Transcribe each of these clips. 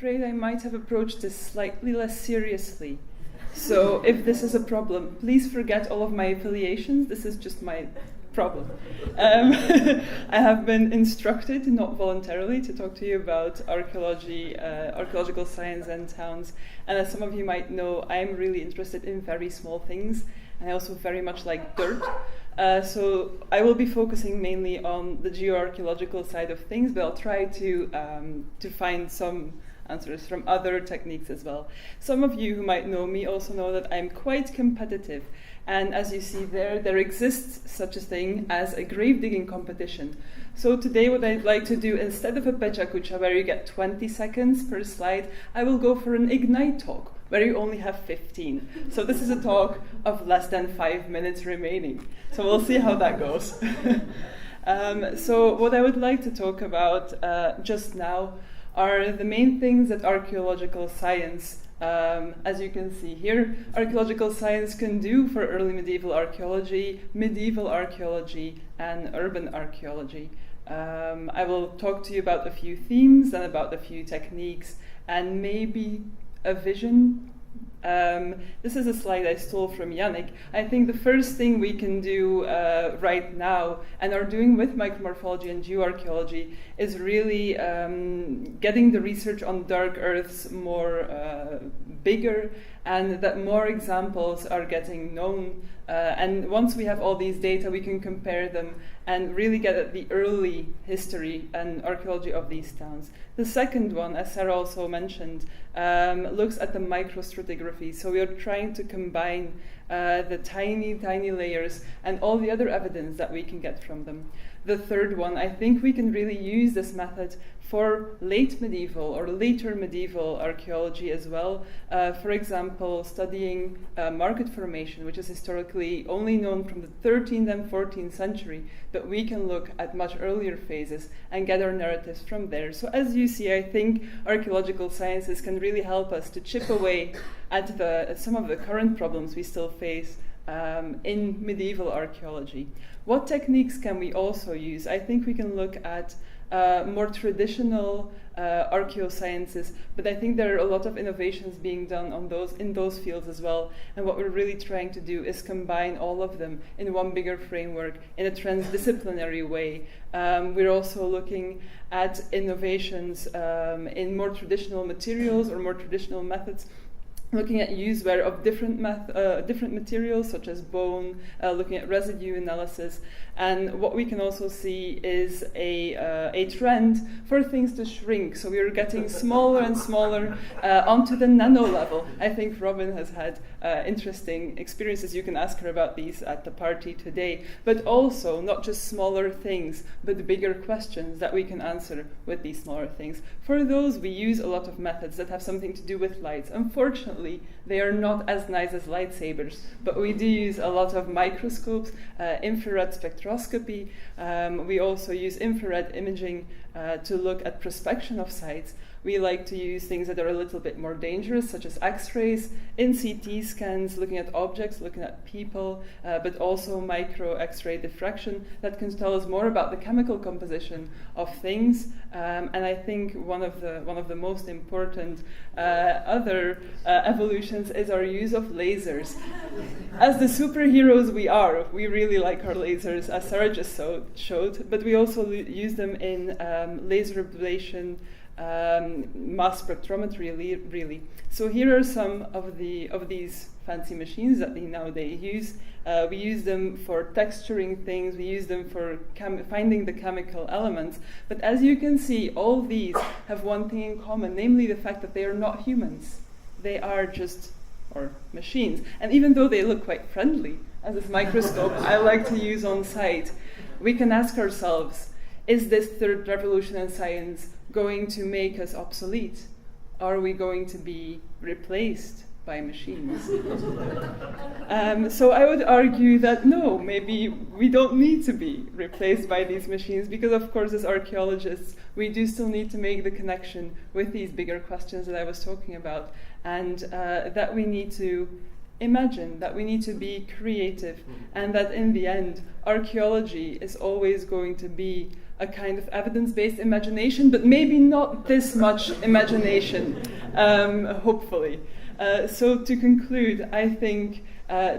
afraid I might have approached this slightly less seriously. So if this is a problem, please forget all of my affiliations. This is just my problem. I have been instructed, not voluntarily, to talk to you about archaeology, archaeological science and towns. And as some of you might know, I'm really interested in very small things. And I also very much like dirt. So I will be focusing mainly on the geoarchaeological side of things, but I'll try to find some answers from other techniques as well. Some of you who might know me also know that I'm quite competitive. And as you see there exists such a thing as a grave digging competition. So today what I'd like to do, instead of a pecha kucha where you get 20 seconds per slide, I will go for an Ignite talk where you only have 15. So this is a talk of less than 5 minutes remaining. So we'll see how that goes. So what I would like to talk about just now are the main things that archaeological science, as you can see here, archaeological science can do for early medieval archaeology, and urban archaeology. I will talk to you about a few themes and about a few techniques and maybe a vision. This is a slide I stole from Yannick. I think the first thing we can do right now and are doing with micromorphology and geoarchaeology is really getting the research on dark earths more bigger, and that more examples are getting known. And once we have all these data, we can compare them and really get at the early history and archaeology of these towns. The second one, as Sarah also mentioned, looks at the microstratigraphy. So we are trying to combine the tiny, tiny layers and all the other evidence that we can get from them. The third one, I think we can really use this method for late medieval or later medieval archaeology as well. For example, studying market formation, which is historically only known from the 13th and 14th century, but we can look at much earlier phases and get our narratives from there. So as you see, I think archaeological sciences can really help us to chip away at some of the current problems we still face in medieval archaeology. What techniques can we also use? I think we can look at more traditional archaeosciences, but I think there are a lot of innovations being done in those fields as well. And what we're really trying to do is combine all of them in one bigger framework in a transdisciplinary way. We're also looking at innovations in more traditional materials or more traditional methods, looking at use where of different materials such as bone, looking at residue analysis. And what we can also see is a trend for things to shrink. So we are getting smaller and smaller onto the nano level. I think Robin has had interesting experiences. You can ask her about these at the party today. But also not just smaller things, but bigger questions that we can answer with these smaller things. For those, we use a lot of methods that have something to do with lights. Unfortunately, they are not as nice as lightsabers, but we do use a lot of microscopes, infrared spectroscopy. We also use infrared imaging to look at prospection of sites. We like to use things that are a little bit more dangerous, such as X-rays, in CT scans, looking at objects, looking at people, but also micro X-ray diffraction that can tell us more about the chemical composition of things. And I think one of the most important other evolutions is our use of lasers. As the superheroes we are, we really like our lasers, as Sarah just showed, but we also use them in laser ablation, mass spectrometry, really. So here are some of these fancy machines that they nowadays use. We use them for texturing things. We use them for finding the chemical elements. But as you can see, all these have one thing in common, namely the fact that they are not humans. They are just machines. And even though they look quite friendly, as this microscope I like to use on site, we can ask ourselves, is this third revolution in science going to make us obsolete? Are we going to be replaced by machines? So I would argue that no, maybe we don't need to be replaced by these machines, because of course as archaeologists we do still need to make the connection with these bigger questions that I was talking about, and that we need to imagine, that we need to be creative, and that in the end archaeology is always going to be a kind of evidence-based imagination, but maybe not this much imagination, hopefully. So to conclude, I think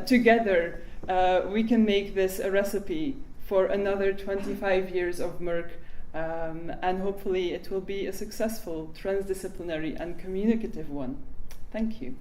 together we can make this a recipe for another 25 years of Merck, and hopefully it will be a successful, transdisciplinary and communicative one. Thank you.